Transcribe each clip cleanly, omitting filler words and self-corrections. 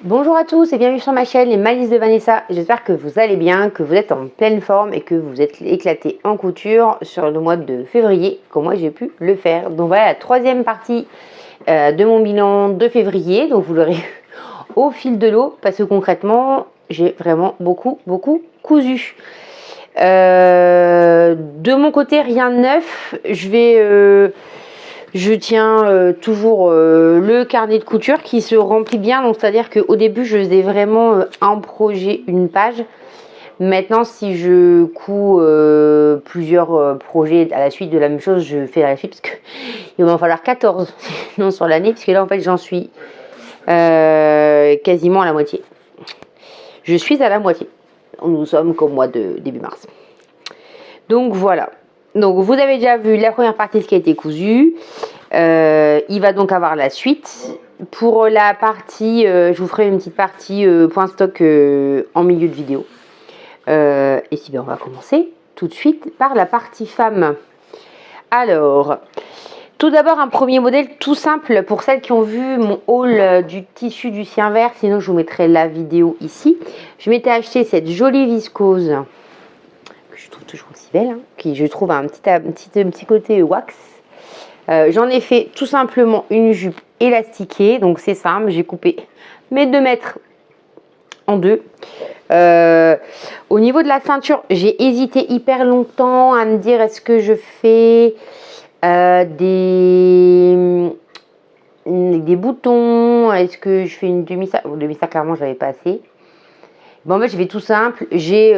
Bonjour à tous et bienvenue sur ma chaîne Les Malices de Vanessa. J'espère que vous allez bien, que vous êtes en pleine forme et que vous êtes éclatés en couture sur le mois de février, comme moi j'ai pu le faire. Donc voilà la troisième partie de mon bilan de février. Donc vous l'aurez au fil de l'eau parce que concrètement j'ai vraiment beaucoup cousu. De mon côté rien de neuf. Je tiens toujours le carnet de couture qui se remplit bien. Donc c'est-à-dire qu'au début je faisais vraiment un projet, une page. Maintenant si je couds plusieurs projets à la suite de la même chose, je fais à la suite parce qu'il va en falloir 14 sinon sur l'année, parce que là en fait j'en suis quasiment à la moitié. Je suis à la moitié. Nous sommes qu'au mois de début mars. Donc voilà. Donc vous avez déjà vu la première partie, ce qui a été cousu. Il va donc avoir la suite. Pour la partie, je vous ferai une petite partie point stock en milieu de vidéo. Et si bien on va commencer tout de suite par la partie femme. Alors, tout d'abord un premier modèle tout simple pour celles qui ont vu mon haul du tissu du cyan vert. Sinon je vous mettrai la vidéo ici. Je m'étais acheté cette jolie viscose que je trouve toujours aussi belle, hein, qui je trouve a un petit côté wax. J'en ai fait tout simplement une jupe élastiquée, donc c'est simple, j'ai coupé mes 2 mètres en deux. Au niveau de la ceinture, j'ai hésité hyper longtemps à me dire est-ce que je fais des boutons, est-ce que je fais une demi-sac. Demi-sac, clairement, j'avais pas assez. Bon, en fait, j'ai fait tout simple. J'ai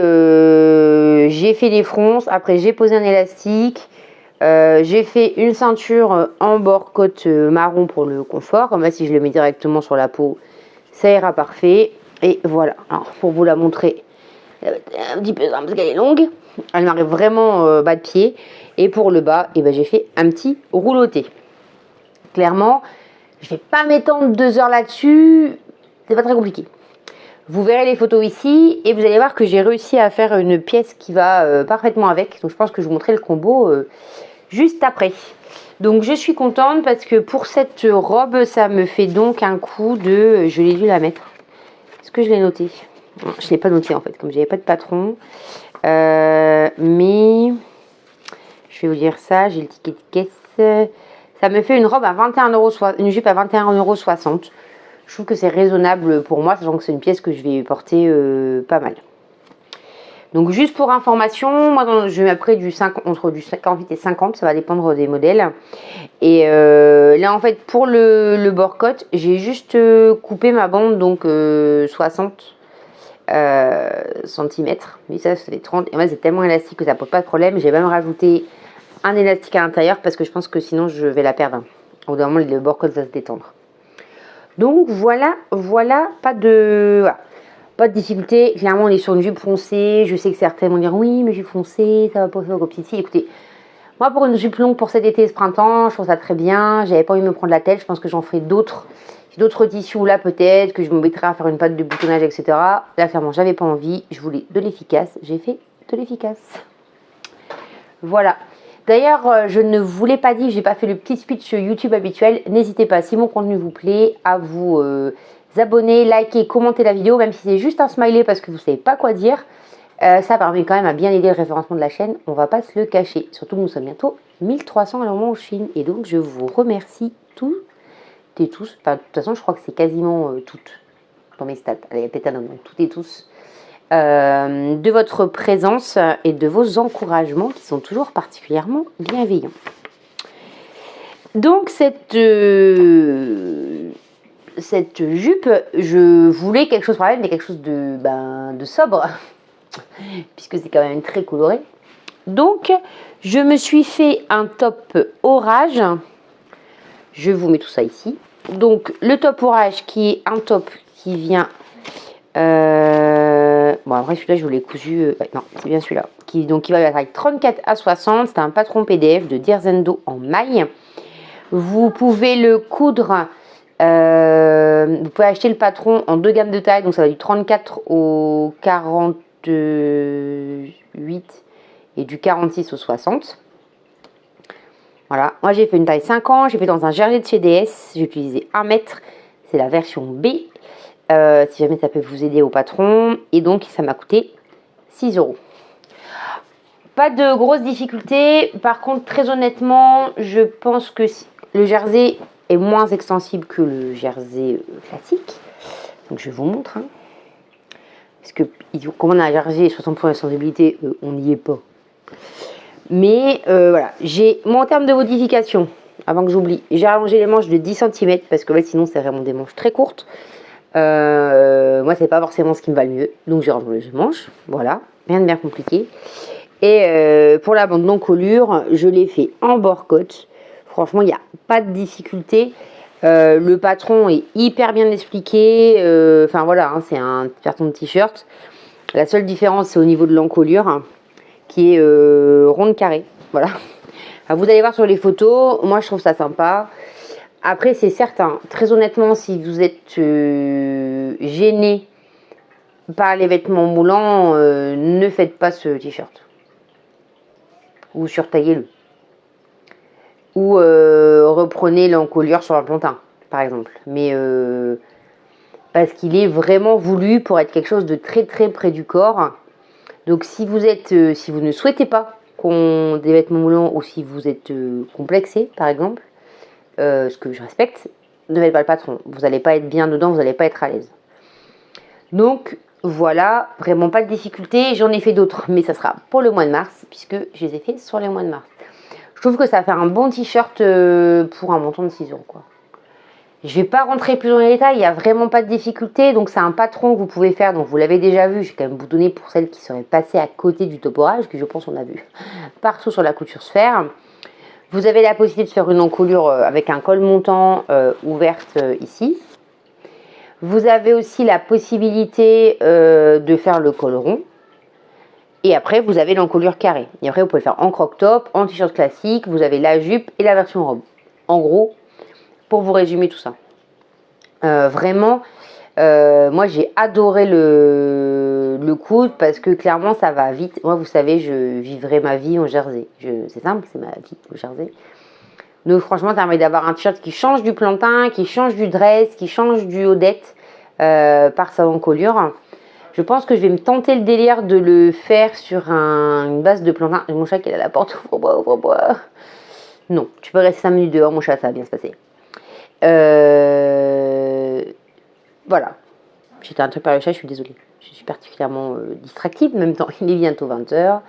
fait des fronces, après j'ai posé un élastique. J'ai fait une ceinture en bord côte marron pour le confort. Comme ça, si je le mets directement sur la peau, ça ira parfait. Et voilà. Alors, pour vous la montrer, elle va être un petit peu simple parce qu'elle est longue. Elle m'arrive vraiment bas de pied. Et pour le bas, eh ben, j'ai fait un petit rouloté. Clairement, je ne vais pas m'étendre 2 heures là-dessus. C'est pas très compliqué. Vous verrez les photos ici et vous allez voir que j'ai réussi à faire une pièce qui va parfaitement avec. Donc je pense que je vous montrerai le combo juste après. Donc je suis contente parce que pour cette robe, ça me fait donc un coût de... Je l'ai dû la mettre. Est-ce que je l'ai noté? Non, je ne l'ai pas noté en fait, comme j'avais pas de patron. Mais je vais vous dire ça, j'ai le ticket de caisse. Ça me fait une robe à 21 €, une jupe à 21,60 €. Je trouve que c'est raisonnable pour moi, sachant que c'est une pièce que je vais porter pas mal. Donc juste pour information, moi je mets après entre du 48 et 50, ça va dépendre des modèles. Et là en fait pour le bord côte, j'ai juste coupé ma bande, donc 60 cm. Mais ça fait 30. Et moi c'est tellement élastique que ça pose pas de problème. J'ai même rajouté un élastique à l'intérieur parce que je pense que sinon je vais la perdre. Au bout d'un moment le bord côte va se détendre. Donc voilà, pas de difficulté. Clairement, on est sur une jupe foncée. Je sais que certains vont dire oui, mais jupe foncée, ça va pas faire comme petit. Écoutez, moi pour une jupe longue pour cet été et ce printemps, je trouve ça très bien. J'avais pas envie de me prendre la tête. Je pense que j'en ferai d'autres. J'ai d'autres tissus là peut-être que je me mettrai à faire une pâte de boutonnage, etc. Là, clairement, j'avais pas envie. Je voulais de l'efficace. J'ai fait de l'efficace. Voilà. D'ailleurs, je ne vous l'ai pas dit, j'ai pas fait le petit speech YouTube habituel. N'hésitez pas, si mon contenu vous plaît, à vous abonner, liker, commenter la vidéo, même si c'est juste un smiley parce que vous savez pas quoi dire. Ça permet quand même à bien aider le référencement de la chaîne, on va pas se le cacher. Surtout que nous sommes bientôt 1300 à le moment où je filme. Et donc, je vous remercie toutes et tous. Enfin, de toute façon, je crois que c'est quasiment toutes dans mes stats. Allez, peut-être un homme, donc toutes et tous. De votre présence et de vos encouragements qui sont toujours particulièrement bienveillants. Donc cette jupe, je voulais quelque chose par elle, mais quelque chose de sobre, puisque c'est quand même très coloré. Donc je me suis fait un top orage. Je vous mets tout ça ici. Donc le top orage qui est un top qui vient... bon après celui-là je vous l'ai cousu, non c'est bien celui-là qui va à la taille 34 à 60. C'est un patron PDF de Dierzendo en maille. Vous pouvez le coudre, vous pouvez acheter le patron en 2 gammes de taille, donc ça va du 34 au 48 et du 46 au 60. Voilà, moi j'ai fait une taille 5 ans, j'ai fait dans un gerlet de chez DS, j'ai utilisé 1 mètre. C'est la version B. Si jamais ça peut vous aider au patron. Et donc, ça m'a coûté 6 €. Pas de grosses difficultés. Par contre, très honnêtement, je pense que le jersey est moins extensible que le jersey classique. Donc, je vous montre. Hein. Parce que, comme on a un jersey 60% d'extensibilité, on n'y est pas. Mais voilà. Moi, en termes de modification, avant que j'oublie, j'ai allongé les manches de 10 cm parce que sinon, c'est vraiment des manches très courtes. Moi, c'est pas forcément ce qui me va le mieux. Donc, j'ai rallongé les manches. Voilà. Rien de bien compliqué. Et pour la bande d'encolure, je l'ai fait en bord-côte. Franchement, il n'y a pas de difficulté. Le patron est hyper bien expliqué. Enfin voilà, hein, c'est un carton de t-shirt. La seule différence, c'est au niveau de l'encolure, hein, qui est ronde carrée. Voilà. Alors, vous allez voir sur les photos. Moi, je trouve ça sympa. Après, c'est certain. Très honnêtement, si vous êtes gêné par les vêtements moulants, ne faites pas ce t-shirt. Ou surtaillez-le. Ou reprenez l'encolure sur un plantain, par exemple. Mais parce qu'il est vraiment voulu pour être quelque chose de très très près du corps. Donc si vous ne souhaitez pas qu'on des vêtements moulants ou si vous êtes complexé, par exemple, ce que je respecte, ne faites pas le patron. Vous n'allez pas être bien dedans, vous n'allez pas être à l'aise. Donc voilà, vraiment pas de difficulté. J'en ai fait d'autres, mais ça sera pour le mois de mars, puisque je les ai fait sur les mois de mars. Je trouve que ça fait un bon t-shirt pour un montant de 6 €, quoi. Je vais pas rentrer plus dans les détails, il n'y a vraiment pas de difficulté. Donc c'est un patron que vous pouvez faire, donc vous l'avez déjà vu. Je vais quand même vous donner pour celles qui seraient passées à côté du toporage, que je pense qu'on a vu partout sur la couture se faire. Vous avez la possibilité de faire une encolure avec un col montant ouverte ici. Vous avez aussi la possibilité de faire le col rond. Et après, vous avez l'encolure carrée. Et après, vous pouvez le faire en croc-top, en t-shirt classique. Vous avez la jupe et la version robe. En gros, pour vous résumer tout ça. Vraiment, moi, j'ai adoré le coude parce que clairement, ça va vite. Moi, vous savez, je vivrai ma vie en jersey. C'est simple, c'est ma vie au jersey. Donc, franchement, ça permet d'avoir un t-shirt qui change du plantain, qui change du dress, qui change du haudette par sa encolure. Je pense que je vais me tenter le délire de le faire sur une base de plantain. Mon chat qui est à la porte, ouvre-moi. Non, tu peux rester 5 minutes dehors, mon chat, ça va bien se passer. Voilà. J'étais un truc par le chat, je suis désolée. Je suis particulièrement distractive, en même temps, il est bientôt 20 h.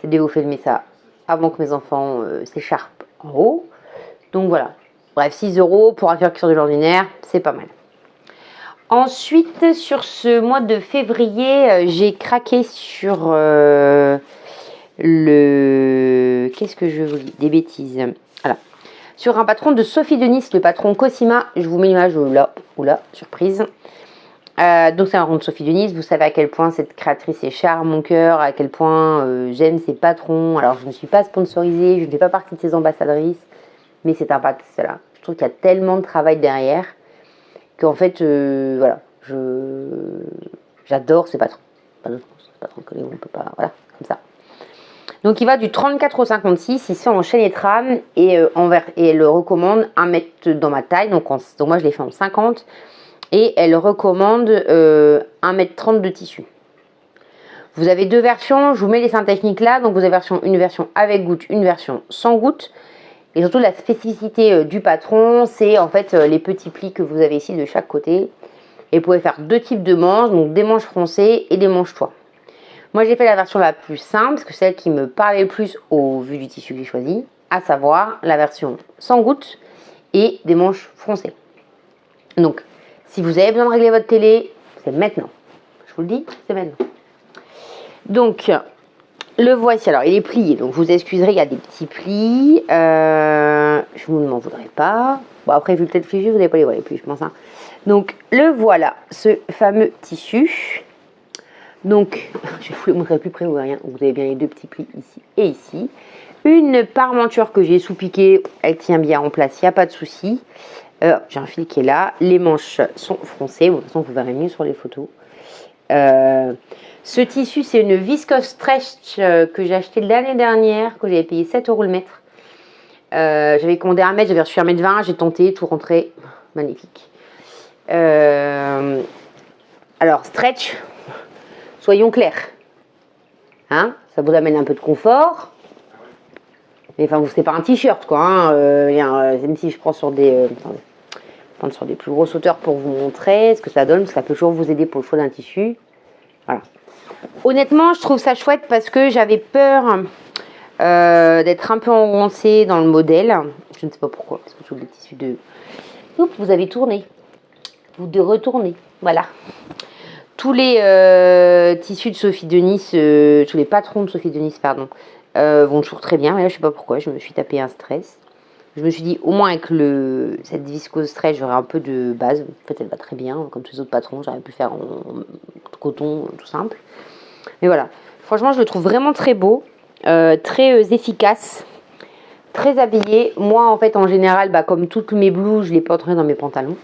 J'ai dû vous filmer ça avant que mes enfants s'écharpent en haut. Donc voilà. Bref, 6 € pour un t-shirt de l'ordinaire, c'est pas mal. Ensuite, sur ce mois de février, j'ai craqué sur qu'est-ce que je vous dis? Des bêtises. Voilà. Sur un patron de Sophie Denis, le patron Cosima. Je vous mets l'image là. Oula, surprise. Donc c'est un patron de Sophie Denis. Vous savez à quel point cette créatrice est chère à mon cœur, à quel point j'aime ses patrons. Alors, je ne suis pas sponsorisée, je ne fais pas partie de ses ambassadrices. Mais c'est un patron, voilà. Je trouve qu'il y a tellement de travail derrière qu'en fait, voilà, j'adore ce patron. Pas d'autre, ce patron que on peut pas, voilà, comme ça. Donc il va du 34 au 56, il se fait en chaîne et trame et elle recommande 1 mètre dans ma taille, donc moi je l'ai fait en 50 et elle recommande 1 mètre 30 de tissu. Vous avez deux versions, je vous mets les seins techniques là, donc vous avez une version avec goutte, une version sans goutte. Et surtout, la spécificité du patron, c'est en fait les petits plis que vous avez ici de chaque côté. Et vous pouvez faire deux types de manches, donc des manches froncées et des manches toit. Moi, j'ai fait la version la plus simple, parce que c'est celle qui me parlait le plus au vu du tissu que j'ai choisi, à savoir la version sans goutte et des manches froncées. Donc, si vous avez besoin de régler votre télé, c'est maintenant. Je vous le dis, c'est maintenant. Donc, le voici, alors il est plié, donc vous excuserez, il y a des petits plis, je vous ne m'en voudrais pas. Bon après vu peut-être fichu, vous n'allez pas les voir les plis je pense. Hein. Donc le voilà, ce fameux tissu. Donc je vais vous le montrer plus près, vous voyez rien. Vous avez bien les deux petits plis ici et ici. Une parmenture que j'ai sous-piquée, elle tient bien en place, il n'y a pas de souci. J'ai un fil qui est là, les manches sont froncées, bon, de toute façon vous verrez mieux sur les photos. Ce tissu, c'est une viscose stretch que j'ai acheté l'année dernière, que j'avais payé 7 € le mètre. J'avais commandé 1 mètre, j'avais reçu 1,20 m, j'ai tenté, tout rentré, magnifique. Alors, stretch, soyons clairs. Hein, ça vous amène un peu de confort. Mais enfin, c'est pas un t-shirt, quoi. Hein, même si je prends sur des... attendez, prendre sur des plus grosses hauteurs pour vous montrer ce que ça donne, parce que ça peut toujours vous aider pour le choix d'un tissu. Voilà. Honnêtement, je trouve ça chouette parce que j'avais peur d'être un peu engoncée dans le modèle. Je ne sais pas pourquoi, parce que je trouve des tissus de... Oups, vous avez tourné. Vous de retourner. Voilà. Tous les tissus de Sophie de Nice, tous les patrons de Sophie de Nice, pardon, vont toujours très bien. Mais là, je sais pas pourquoi, je me suis tapé un stress. Je me suis dit, au moins avec cette viscose stretch, j'aurai un peu de base. En fait, elle va très bien, comme tous les autres patrons. J'aurais pu faire en coton, tout simple. Mais voilà, franchement, je le trouve vraiment très beau, très efficace, très habillé. Moi, en fait, en général, comme toutes mes blouses, je les porterai dans mes pantalons.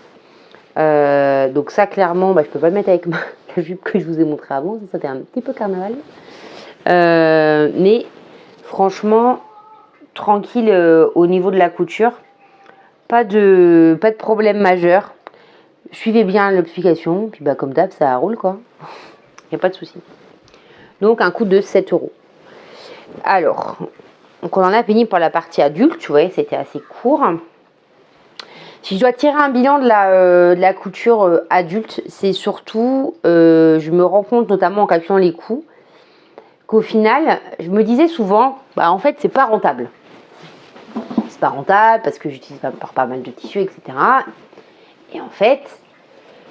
Donc ça, clairement, je peux pas le mettre avec la jupe que je vous ai montré avant. Ça, c'était un petit peu carnaval. Mais franchement, tranquille au niveau de la couture. Pas de problème majeur. Suivez bien l'explication. Puis comme d'hab, ça roule, quoi. Il n'y a pas de souci. Donc un coût de 7 €. Alors, donc on en a fini pour la partie adulte. Tu vois, c'était assez court. Si je dois tirer un bilan de la couture adulte, c'est surtout, je me rends compte notamment en calculant les coûts, qu'au final, je me disais souvent, en fait, c'est pas rentable. C'est pas rentable parce que j'utilise pas mal de tissus, etc. Et en fait,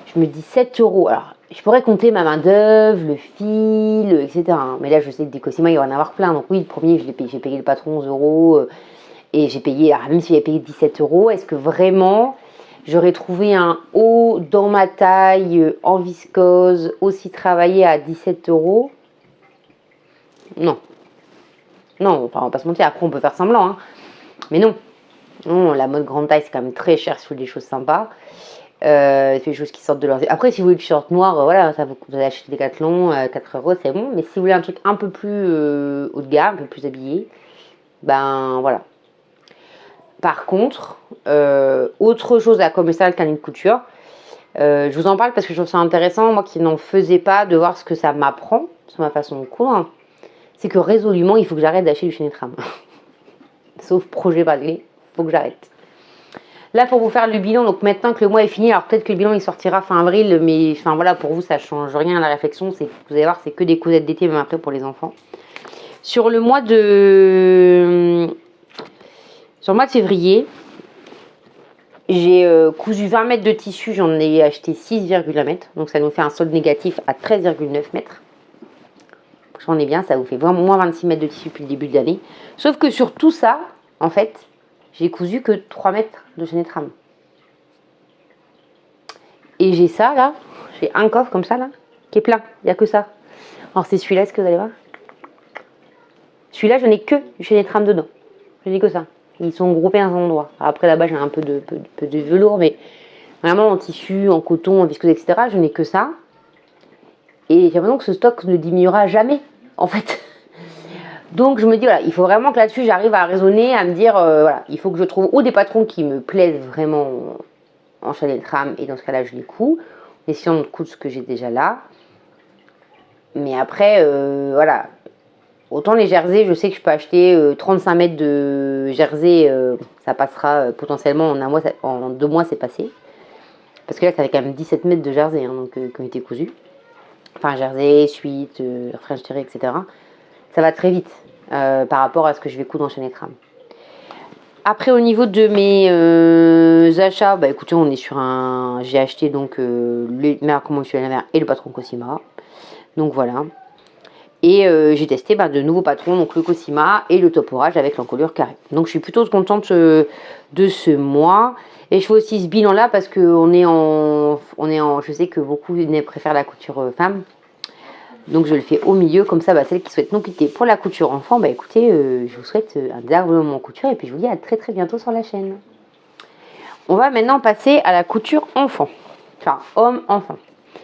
je me dis 7 €. Alors, je pourrais compter ma main d'œuvre, le fil, etc. Mais là, je sais que des Cosima, il va en avoir plein. Donc oui, le premier, j'ai payé le patron 11 €. Et j'ai payé, alors même si j'avais payé 17 €, est-ce que vraiment j'aurais trouvé un haut dans ma taille en viscose aussi travaillé à 17 €? Non. Non, enfin on va pas se mentir, après on peut faire semblant, hein. Mais non. Non, la mode grande taille c'est quand même très cher sur des choses sympas. C'est des choses qui sortent de leur... Après si vous voulez le t-shirt noir, voilà, ça vous allez acheter des Decathlon, 4 €, c'est bon. Mais si vous voulez un truc un peu plus haut de gamme, un peu plus habillé, voilà. Par contre, autre chose à commercial qu'un ligne de couture, je vous en parle parce que je trouve ça intéressant, moi qui n'en faisais pas, de voir ce que ça m'apprend sur ma façon de coudre, c'est que résolument, il faut que j'arrête d'acheter du chaîné trame. Sauf projet bagué, il faut que j'arrête. Là, pour vous faire le bilan, donc maintenant que le mois est fini, alors peut-être que le bilan il sortira fin avril, mais enfin voilà, pour vous ça change rien à la réflexion, c'est vous allez voir, c'est que des cousettes d'été, même après pour les enfants. Sur le mois de février, j'ai cousu 20 mètres de tissu, j'en ai acheté 6,1 mètres. Donc ça nous fait un solde négatif à 13,9 mètres. J'en ai bien, ça vous fait vraiment moins 26 mètres de tissu depuis le début de l'année. Sauf que sur tout ça, en fait, j'ai cousu que 3 mètres de chaîné trame. Et j'ai ça là, j'ai un coffre comme ça là, qui est plein, il n'y a que ça. Alors c'est celui-là, est-ce que vous allez voir? Celui-là, je n'ai que du chaîné trame dedans. Je n'ai que ça. Ils sont groupés à un endroit. Après là-bas, j'ai un peu de velours, mais vraiment en tissu, en coton, en viscose, etc. Je n'ai que ça. Et j'ai l'impression que ce stock ne diminuera jamais, en fait. Donc je me dis, voilà, il faut vraiment que là-dessus, j'arrive à raisonner, à me dire, voilà, il faut que je trouve ou des patrons qui me plaisent vraiment en chaîné de trame, et dans ce cas-là, je les couds, en essayant de coudre ce que j'ai déjà là. Mais après, voilà. Autant les jerseys, je sais que je peux acheter 35 mètres de jersey, ça passera potentiellement en un mois, en 2 mois c'est passé. Parce que là, ça fait quand même 17 mètres de jersey hein, qui ont été cousus. Enfin, jersey, suite, French terry, etc. Ça va très vite par rapport à ce que je vais coudre en chaîné de trame. Après, au niveau de mes achats, écoutez, on est sur un... J'ai acheté donc les meilleurs commandes sur la mer et le patron Cosima. Donc voilà. Et j'ai testé de nouveaux patrons, donc le Cosima et le Toporage avec l'encolure carrée. Donc je suis plutôt contente de ce mois. Et je fais aussi ce bilan là parce que je sais que beaucoup préfèrent la couture femme. Donc je le fais au milieu, comme ça celles qui souhaitent nous quitter pour la couture enfant, écoutez, je vous souhaite un développement en couture et puis je vous dis à très très bientôt sur la chaîne. On va maintenant passer à la couture enfant. Enfin homme-enfant.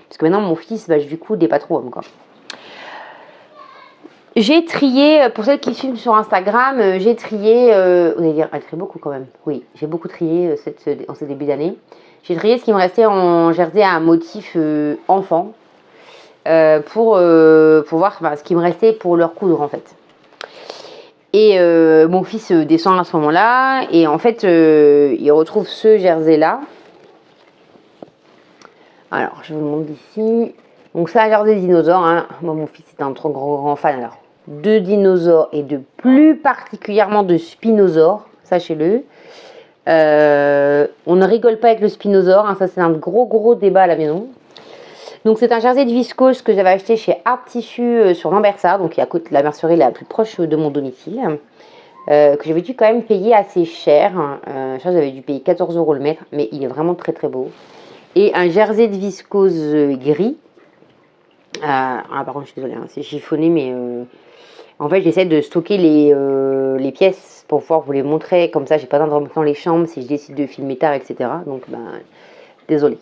Parce que maintenant mon fils, du coup des patrons hommes quoi. J'ai trié, pour celles qui suivent sur Instagram, j'ai trié, vous allez dire, elle trie beaucoup quand même. Oui, j'ai beaucoup trié en ce début d'année. J'ai trié ce qui me restait en jersey à un motif enfant pour voir ce qui me restait pour leur coudre en fait. Et mon fils descend à ce moment-là et en fait il retrouve ce jersey là. Alors je vous le montre ici. Donc c'est un jersey de dinosaure, hein. Moi mon fils est un trop grand fan alors de dinosaures et de plus particulièrement de spinosaures, sachez-le. On ne rigole pas avec le spinosaure, hein. Ça c'est un gros débat à la maison. Donc c'est un jersey de viscose que j'avais acheté chez Art Tissu sur Lambersart, donc qui est à côté de la mercerie la plus proche de mon domicile, que j'avais dû quand même payer assez cher. Je crois que j'avais dû payer 14 € le mètre, mais il est vraiment très beau. Et un jersey de viscose gris. Par contre je suis désolée, hein, c'est chiffonné, mais en fait j'essaie de stocker les pièces pour pouvoir vous les montrer, comme ça j'ai pas besoin de remonter dans les chambres si je décide de filmer tard, etc. Donc désolée.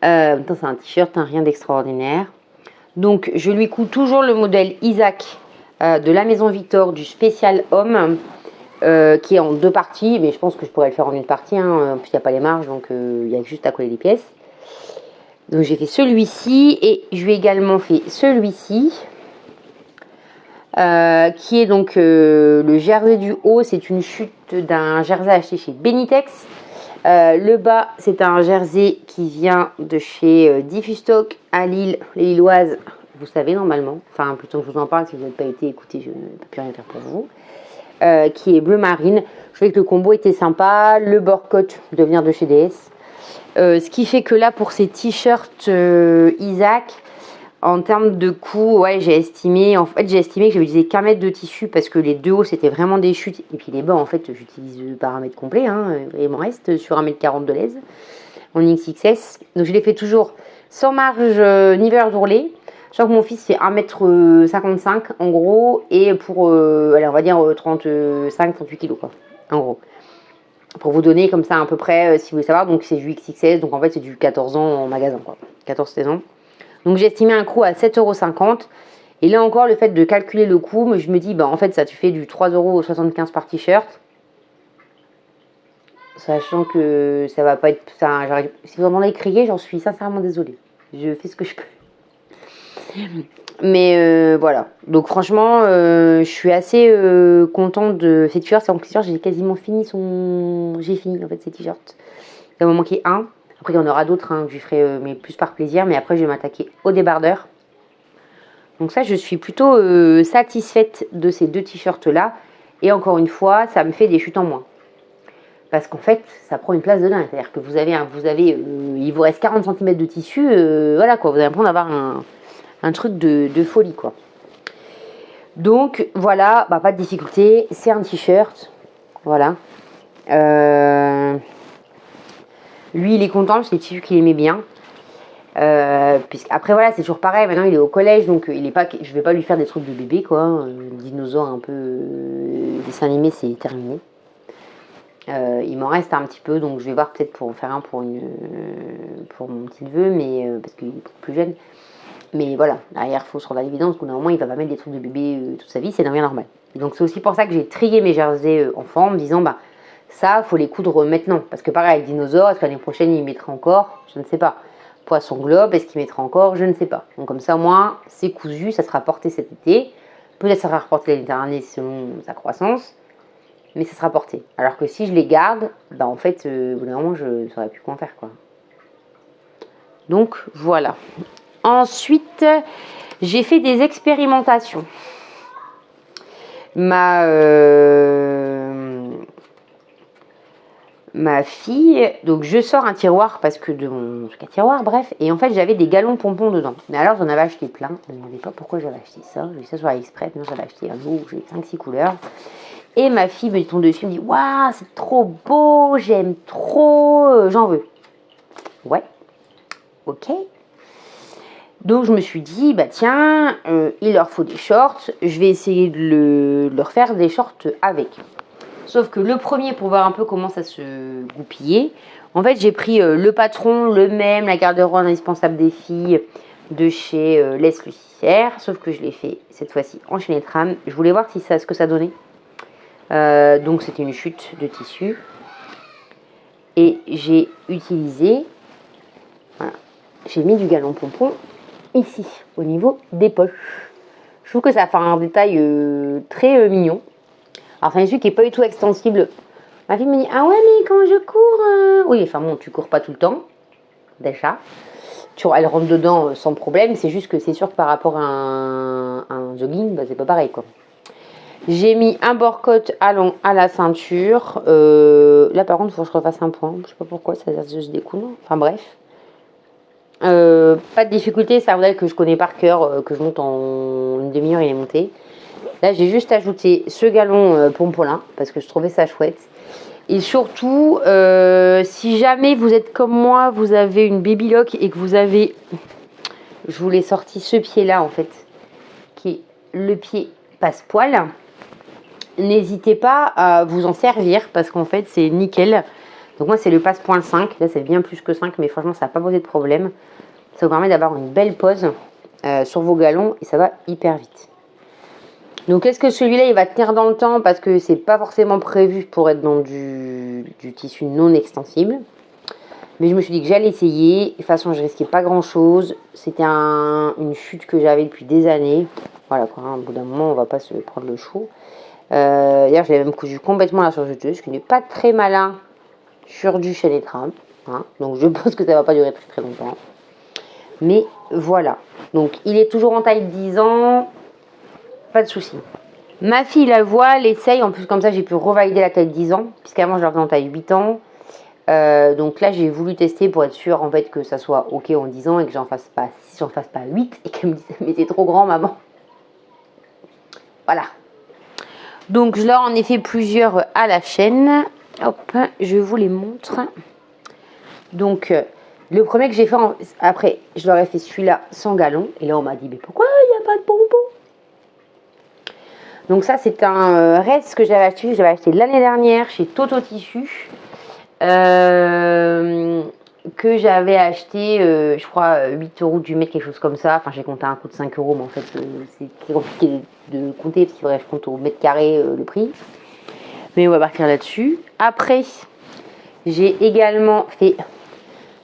C'est un t-shirt, hein, rien d'extraordinaire. Donc je lui couds toujours le modèle Isaac de la Maison Victor du spécial homme qui est en 2 parties, mais je pense que je pourrais le faire en une partie, hein. En plus il n'y a pas les marges, donc il y a juste à coller les pièces. Donc j'ai fait celui-ci et je lui ai également fait celui-ci qui est donc le jersey du haut. C'est une chute d'un jersey acheté chez Benitex. Le bas c'est un jersey qui vient de chez Diffustock à Lille, les Lilloises, vous savez normalement, enfin plutôt que je vous en parle, si vous n'avez pas été écouté je ne peux plus rien faire pour vous, qui est bleu marine. Je trouvais que le combo était sympa, le bord-cote de venir de chez DS. Ce qui fait que là pour ces t-shirts Isaac, en termes de coût, ouais, j'ai estimé que j'avais utilisé qu'un mètre de tissu parce que les 2 hauts c'était vraiment des chutes et puis les bas en fait j'utilise par un mètre complet, hein, et il m'en reste sur 1,40 m de l'aise en XXS. Donc je les fais toujours sans marge nivelle d'ourlet. Je crois que mon fils fait 1,55 m en gros et pour allez, on va dire 35-38 kg quoi, en gros. Pour vous donner comme ça à peu près si vous voulez savoir, donc c'est du XXS, donc en fait c'est du 14 ans en magasin quoi, 14-16 ans. Donc j'ai estimé un coût à 7,50 €. Et là encore, le fait de calculer le coût, mais je me dis, en fait, ça tu fais du 3,75 € par t-shirt. Sachant que ça va pas être... si vous m'en avez crié, j'en suis sincèrement désolée. Je fais ce que je peux. Mais voilà. Donc franchement, je suis assez contente de ces t-shirts. C'est en t-shirt, j'ai quasiment fini J'ai fini en fait ces t-shirts. Il va me manquer un. Après, il y en aura d'autres, hein, que je ferai mais plus par plaisir. Mais après, je vais m'attaquer au débardeur. Donc ça, je suis plutôt satisfaite de ces 2 t-shirts-là. Et encore une fois, ça me fait des chutes en moins. Parce qu'en fait, ça prend une place de dingue. C'est-à-dire que il vous reste 40 cm de tissu. Voilà quoi, vous allez prendre d'avoir un truc de folie quoi. Donc voilà, pas de difficulté. C'est un t-shirt. Voilà. Lui, il est content, c'est le tissu qu'il aimait bien. Après voilà, c'est toujours pareil. Maintenant, il est au collège, donc je vais pas lui faire des trucs de bébé, quoi. Dinosaure un peu dessin animé, c'est terminé. Il m'en reste un petit peu, donc je vais voir peut-être pour en faire un pour mon petit neveu, mais parce qu'il est plus jeune. Mais voilà, derrière, il faut se rendre à l'évidence qu'au moment, il va pas mettre des trucs de bébé toute sa vie, c'est bien normal. Et donc c'est aussi pour ça que j'ai trié mes jerseys enfants en me disant, ça, faut les coudre maintenant. Parce que pareil, avec dinosaure, est-ce que l'année prochaine, il mettra encore? Je ne sais pas. Poisson globe, est-ce qu'il mettra encore? Je ne sais pas. Donc comme ça, au moins, c'est cousu, ça sera porté cet été. Peut-être ça sera reporté l'année dernière selon sa croissance. Mais ça sera porté. Alors que si je les garde, en fait, vraiment, je ne saurais plus quoi en faire, quoi. Donc, voilà. Ensuite, j'ai fait des expérimentations. Ma fille, donc je sors un tiroir parce que de mon truc à tiroir, bref, et en fait j'avais des galons pompons dedans. Mais alors j'en avais acheté plein, je ne me demandais pas pourquoi j'avais acheté ça, j'ai vu ça sur AliExpress, mais j'avais acheté un lot où j'ai 5-6 couleurs. Et ma fille me tombe dessus, me dit waouh, c'est trop beau, j'aime trop, j'en veux. Ouais, ok. Donc je me suis dit, tiens, il leur faut des shorts, je vais essayer de leur faire des shorts avec. Sauf que le premier, pour voir un peu comment ça se goupillait, en fait j'ai pris le patron, le même, la garde-robe indispensable des filles de chez Les Lucifer, sauf que je l'ai fait cette fois-ci en chaîne trame. Je voulais voir ce que ça donnait. Donc c'était une chute de tissu. Et j'ai utilisé, voilà, j'ai mis du galon pompon ici, au niveau des poches. Je trouve que ça fait un détail très mignon. Alors c'est un essuie qui n'est pas du tout extensible. Ma fille me dit, ah ouais mais quand je cours... Oui, enfin bon, tu cours pas tout le temps, déjà. Elle rentre dedans sans problème, c'est juste que c'est sûr que par rapport à un jogging, bah, c'est pas pareil quoi. J'ai mis un bord-côte à la ceinture. Là par contre, il faut que je refasse un point. Je sais pas pourquoi, ça se découle. Enfin bref. Pas de difficulté, c'est un modèle que je connais par cœur, que je monte en une demi-heure, il est monté. Là, j'ai juste ajouté ce galon pompolin parce que je trouvais ça chouette. Et surtout, si jamais vous êtes comme moi, vous avez une baby lock et que vous avez, je vous l'ai sorti ce pied-là en fait, qui est le pied passe-poil. N'hésitez pas à vous en servir parce qu'en fait, c'est nickel. Donc moi, c'est le passe-poil 5. Là, c'est bien plus que 5, mais franchement, ça n'a pas posé de problème. Ça vous permet d'avoir une belle pose sur vos galons et ça va hyper vite. Donc est-ce que celui-là il va tenir dans le temps parce que c'est pas forcément prévu pour être dans du tissu non extensible. Mais je me suis dit que j'allais essayer. De toute façon je risquais pas grand chose. C'était une chute que j'avais depuis des années. Voilà quoi, hein, au bout d'un moment on va pas se prendre le chaud. D'ailleurs je l'ai même cousu complètement à la surjeteuse, ce qui n'est pas très malin sur du chaîne et trame. Hein. Donc je pense que ça va pas durer très très longtemps. Mais voilà. Donc il est toujours en taille 10 ans. Pas de souci. Ma fille la voit, l'essaye. En plus, comme ça, j'ai pu revalider la taille 10 ans. Puisqu'avant, je la faisais en taille 8 ans. Donc là, j'ai voulu tester pour être sûre en fait que ça soit ok en 10 ans et que j'en fasse pas 6, j'en fasse pas 8. Et qu'elle me dise, mais c'est trop grand, maman. Voilà. Donc, je leur en ai fait plusieurs à la chaîne. Hop, je vous les montre. Donc, le premier que j'ai fait, après, je leur ai fait celui-là sans galon. Et là, on m'a dit, mais pourquoi il n'y a pas de bonbons? Donc ça, c'est un reste que j'avais acheté l'année dernière chez Toto Tissu. Que j'avais acheté, je crois, 8 € du mètre, quelque chose comme ça. Enfin, j'ai compté un coût de 5 €, mais en fait, c'est compliqué de compter parce qu'il faudrait que je compte au mètre carré le prix. Mais on va partir là-dessus. Après, j'ai également fait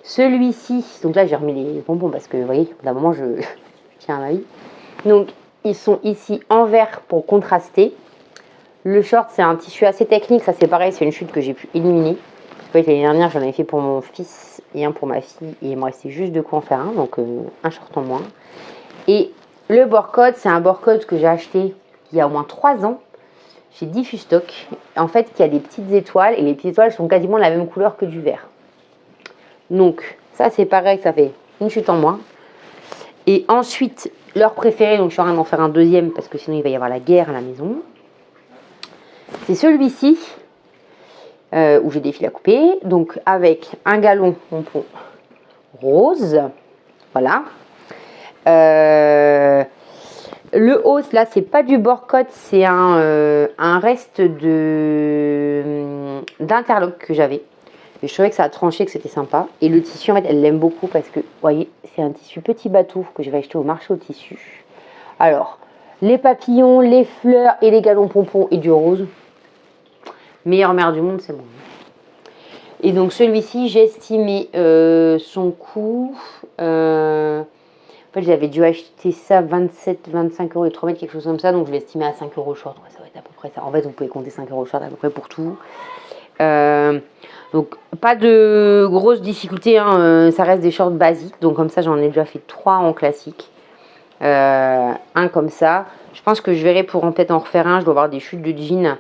celui-ci. Donc là, j'ai remis les bonbons parce que, vous voyez, d'un moment, je tiens à ma vie. Donc, ils sont ici en vert pour contraster. Le short, c'est un tissu assez technique. Ça, c'est pareil, c'est une chute que j'ai pu éliminer. L'année dernière, j'en avais fait pour mon fils et un pour ma fille. Et il me restait juste de quoi en faire un. Donc, un short en moins. Et le bord-côte, c'est un bord-côte que j'ai acheté il y a au moins 3 ans chez Diffustock. En fait, qui a des petites étoiles. Et les petites étoiles sont quasiment la même couleur que du vert. Donc, ça, c'est pareil. Ça fait une chute en moins. Et ensuite, leur préféré, donc je suis en train d'en faire un deuxième parce que sinon il va y avoir la guerre à la maison. C'est celui-ci où j'ai des fils à couper, donc avec un galon pompon rose, voilà. Le haut, là, c'est pas du bord-côte, c'est un reste d'interlock que j'avais. Et je trouvais que ça a tranché, que c'était sympa. Et le tissu, en fait, elle l'aime beaucoup parce que, vous voyez, c'est un tissu petit bateau que je vais acheter au marché au tissu. Alors, les papillons, les fleurs et les galons pompons et du rose. Meilleure mère du monde, c'est bon. Et donc, celui-ci, j'ai estimé son coût. En fait, j'avais dû acheter ça 27, 25 € et 3 mètres, quelque chose comme ça. Donc, je l'ai estimé à 5 € short. Ouais, ça va être à peu près ça. En fait, vous pouvez compter 5 € short à peu près pour tout. Donc pas de grosses difficultés, hein, ça reste des shorts basiques. Donc comme ça j'en ai déjà fait 3 en classique, un comme ça. Je pense que je verrai pour peut-être en refaire un. Je dois avoir des chutes de jeans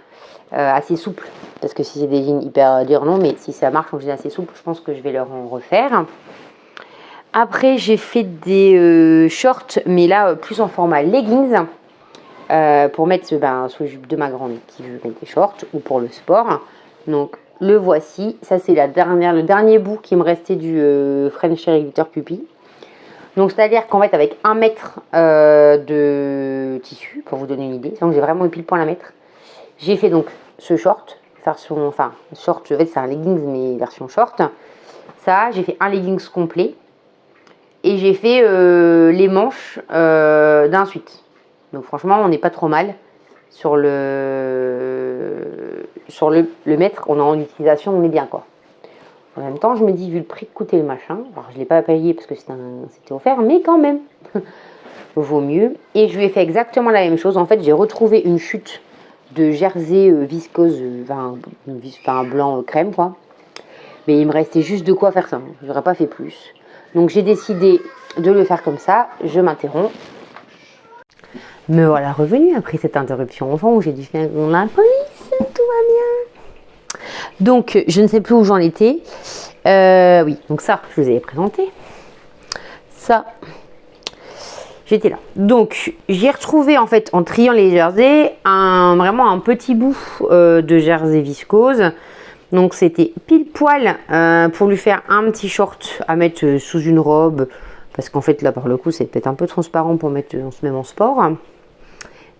assez souples, parce que si c'est des jeans hyper durs non, mais si ça marche en jeans assez souples, je pense que je vais leur en refaire. Après j'ai fait des shorts, mais là plus en format leggings, pour mettre sous le jupe de ma grande qui veut mettre des shorts, ou pour le sport. Donc le voici, ça c'est le dernier bout qui me restait du French Cherry Glitter Puppy. Donc c'est à dire qu'en fait avec 1 mètre de tissu, pour vous donner une idée, donc j'ai vraiment eu pile point à mettre. J'ai fait donc ce short, short, en fait c'est un leggings mais version short. Ça, j'ai fait un leggings complet et j'ai fait les manches d'un suite. Donc franchement on n'est pas trop mal. Sur le mètre, on est en utilisation, on est bien quoi. En même temps, je me dis, vu le prix que coûtait le machin, alors je ne l'ai pas payé parce que c'était offert, mais quand même, vaut mieux. Et je lui ai fait exactement la même chose. En fait, j'ai retrouvé une chute de jersey viscose, un blanc crème, quoi. Mais il me restait juste de quoi faire ça. Je n'aurais pas fait plus. Donc, j'ai décidé de le faire comme ça. Je m'interromps. Me voilà revenue après cette interruption enfant où j'ai dû faire la police, tout va bien. Donc, je ne sais plus où j'en étais. Oui, donc ça, je vous avais présenté. Ça, j'étais là. Donc, j'ai retrouvé en fait en triant les jerseys vraiment un petit bout de jersey viscose. Donc, c'était pile poil pour lui faire un petit short à mettre sous une robe. Parce qu'en fait, là, par le coup, c'est peut-être un peu transparent pour mettre même en sport.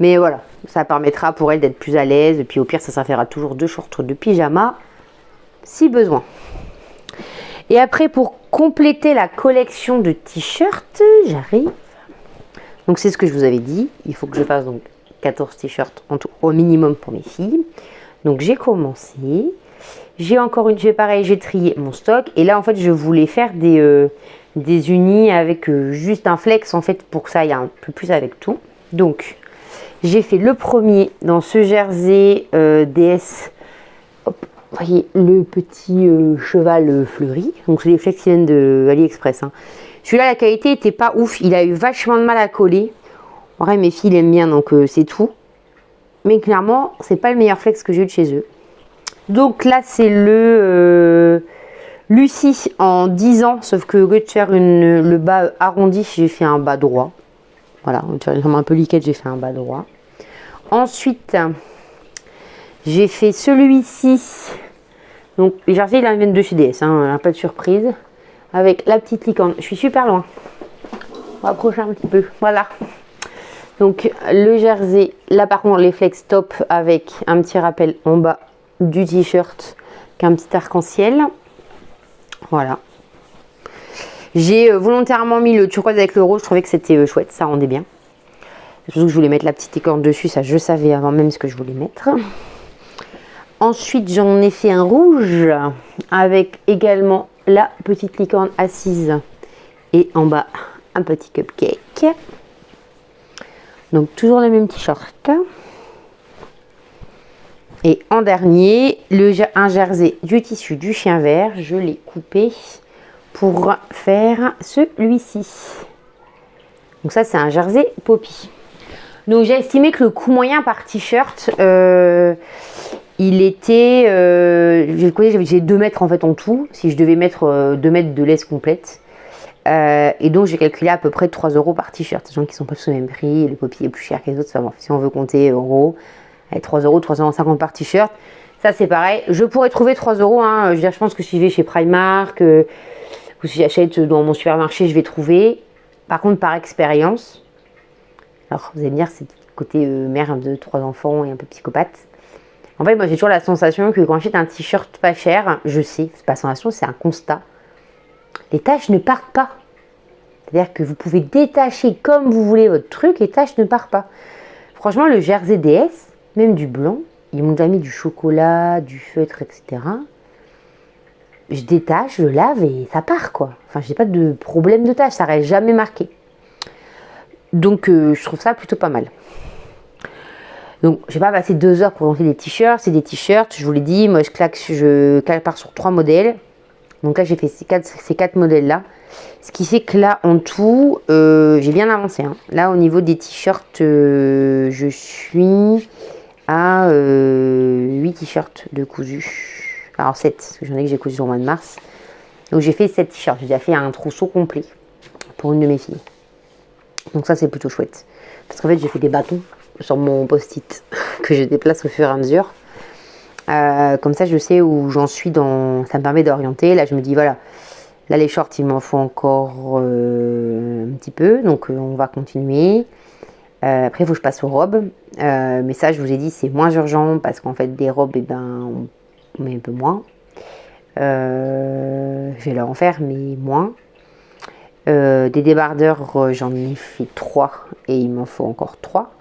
Mais voilà, ça permettra pour elle d'être plus à l'aise. Et puis au pire, ça fera toujours 2 shorts de pyjama, si besoin. Et après, pour compléter la collection de t-shirts, j'arrive. Donc c'est ce que je vous avais dit. Il faut que je fasse donc 14 t-shirts au minimum pour mes filles. Donc j'ai commencé. J'ai encore pareil, j'ai trié mon stock. Et là, en fait, je voulais faire des unis avec juste un flex, en fait, pour que ça aille un peu plus avec tout. Donc, j'ai fait le premier dans ce jersey DS. Hop, vous voyez le petit cheval fleuri. Donc c'est les flex qui viennent de AliExpress. Hein. Celui-là, la qualité était pas ouf. Il a eu vachement de mal à coller. En vrai, mes filles aiment bien, donc c'est tout. Mais clairement, c'est pas le meilleur flex que j'ai eu de chez eux. Donc là, c'est le Lucie en 10 ans. Sauf que au lieu de faire le bas arrondi, j'ai fait un bas droit. Voilà, on va faire un peu liquide, j'ai fait un bas droit. Ensuite, j'ai fait celui-ci. Donc, les jerseys, ils viennent de chez DS, hein, pas de surprise. Avec la petite licorne. Je suis super loin. On va approcher un petit peu. Voilà. Donc, le jersey, là par contre, les flex top avec un petit rappel en bas du t-shirt, qu'un petit arc-en-ciel. Voilà. J'ai volontairement mis le turquoise avec le rose. Je trouvais que c'était chouette, ça rendait bien. Surtout que je voulais mettre la petite licorne dessus, ça je savais avant même ce que je voulais mettre. Ensuite, j'en ai fait un rouge avec également la petite licorne assise et en bas un petit cupcake. Donc toujours le même t-shirt. Et en dernier, un jersey du tissu du chien vert. Je l'ai coupé pour faire celui-ci. Donc ça, c'est un jersey Poppy. Donc j'ai estimé que le coût moyen par t-shirt, il était, j'ai 2 mètres en fait en tout, si je devais mettre 2 mètres de laisse complète. Et donc j'ai calculé à peu près 3 € par t-shirt, sachant qu'ils sont pas tous au même prix, le Poppy est plus cher que les autres, enfin, bon, si on veut compter en gros, 3 €, 3,50 € par t-shirt. Ça c'est pareil, je pourrais trouver 3 €, hein. Je veux dire, je pense que si je vais chez Primark, ou si j'achète dans mon supermarché, je vais trouver. Par contre, par expérience, alors vous allez me dire, c'est le côté mère de 3 enfants et un peu psychopathe. En fait, moi j'ai toujours la sensation que quand j'achète un t-shirt pas cher, je sais, c'est pas sensation, c'est un constat. Les taches ne partent pas. C'est-à-dire que vous pouvez détacher comme vous voulez votre truc, les taches ne partent pas. Franchement, le jersey DS, même du blanc, ils m'ont déjà mis du chocolat, du feutre, etc. Je détache, je lave et ça part quoi. Enfin, j'ai pas de problème de tache, ça reste jamais marqué. Donc, je trouve ça plutôt pas mal. Donc, j'ai pas passé 2 heures pour monter des t-shirts. C'est des t-shirts, je vous l'ai dit, moi je pars sur 3 modèles. Donc là, j'ai fait ces 4 modèles-là. Ce qui fait que là, en tout, j'ai bien avancé. Hein. Là, au niveau des t-shirts, je suis à 8 t-shirts de cousu. Alors 7, parce que j'en ai que j'ai cousu au mois de mars. Donc j'ai fait 7 t-shirts. J'ai déjà fait un trousseau complet pour une de mes filles. Donc ça, c'est plutôt chouette. Parce qu'en fait, j'ai fait des bâtons sur mon post-it que je déplace au fur et à mesure. Comme ça, je sais où j'en suis dans. Ça me permet d'orienter. Là, je me dis, voilà. Là, les shorts, il m'en faut encore un petit peu. Donc, on va continuer. Après, il faut que je passe aux robes. Mais ça, je vous ai dit, c'est moins urgent parce qu'en fait, des robes, eh ben, on met un peu moins. Je vais leur en faire, mais moins. Des débardeurs, j'en ai fait 3 et il m'en faut encore 3.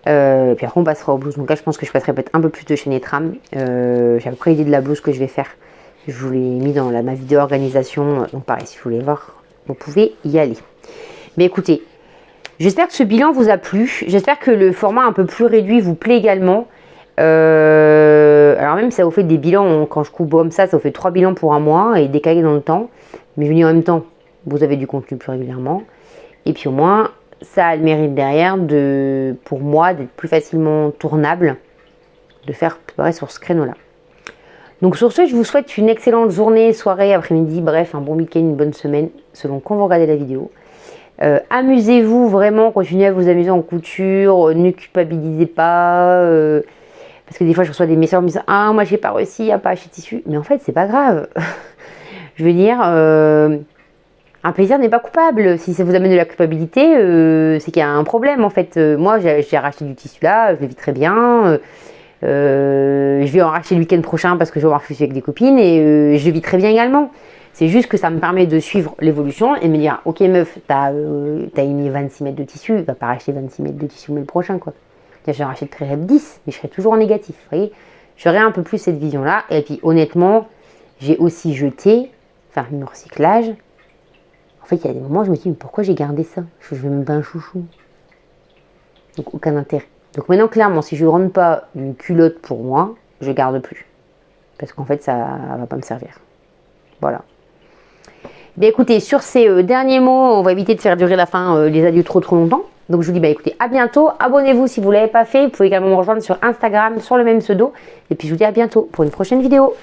Puis après, on passera aux blouses. Donc là, je pense que je passerai peut-être un peu plus de chaîne et trame. J'ai à peu près l'idée de la blouse que je vais faire. Je vous l'ai mis dans ma vidéo organisation. Donc pareil, si vous voulez voir, vous pouvez y aller. Mais écoutez, j'espère que ce bilan vous a plu. J'espère que le format un peu plus réduit vous plaît également. Alors même ça vous fait des bilans, quand je coupe comme ça vous fait 3 bilans pour un mois et décalé dans le temps. Mais je vous dis en même temps, vous avez du contenu plus régulièrement. Et puis au moins, ça a le mérite derrière pour moi d'être plus facilement tournable, de faire pareil sur ce créneau-là. Donc sur ce, je vous souhaite une excellente journée, soirée, après-midi, bref, un bon week-end, une bonne semaine, selon quand vous regardez la vidéo. Amusez-vous vraiment, continuez à vous amuser en couture, ne culpabilisez pas. Parce que des fois, je reçois des messages en me disant « Ah, moi, j'ai pas réussi à pas acheter de tissu. » Mais en fait, c'est pas grave. Je veux dire, un plaisir n'est pas coupable. Si ça vous amène de la culpabilité, c'est qu'il y a un problème, en fait. Moi, j'ai racheté du tissu là, je le vis très bien. Je vais en racheter le week-end prochain parce que je vais avoir fait avec des copines et je le vis très bien également. C'est juste que ça me permet de suivre l'évolution et de me dire « Ok, meuf, t'as émis 26 mètres de tissu, va pas racheter 26 mètres de tissu le prochain, quoi. » Je rachèterai 10, mais je serai toujours en négatif. Vous voyez, j'aurai un peu plus cette vision-là. Et puis, honnêtement, j'ai aussi jeté, enfin, le recyclage. En fait, il y a des moments où je me dis, mais pourquoi j'ai gardé ça? Je veux même pas un chouchou. Donc, aucun intérêt. Donc, maintenant, clairement, si je ne rentre pas une culotte pour moi, je garde plus. Parce qu'en fait, ça ne va pas me servir. Voilà. Bien, écoutez, sur ces derniers mots, on va éviter de faire durer la fin les adieux trop longtemps. Donc je vous dis bah écoutez, à bientôt, abonnez-vous si vous ne l'avez pas fait, vous pouvez également me rejoindre sur Instagram sur le même pseudo. Et puis je vous dis à bientôt pour une prochaine vidéo.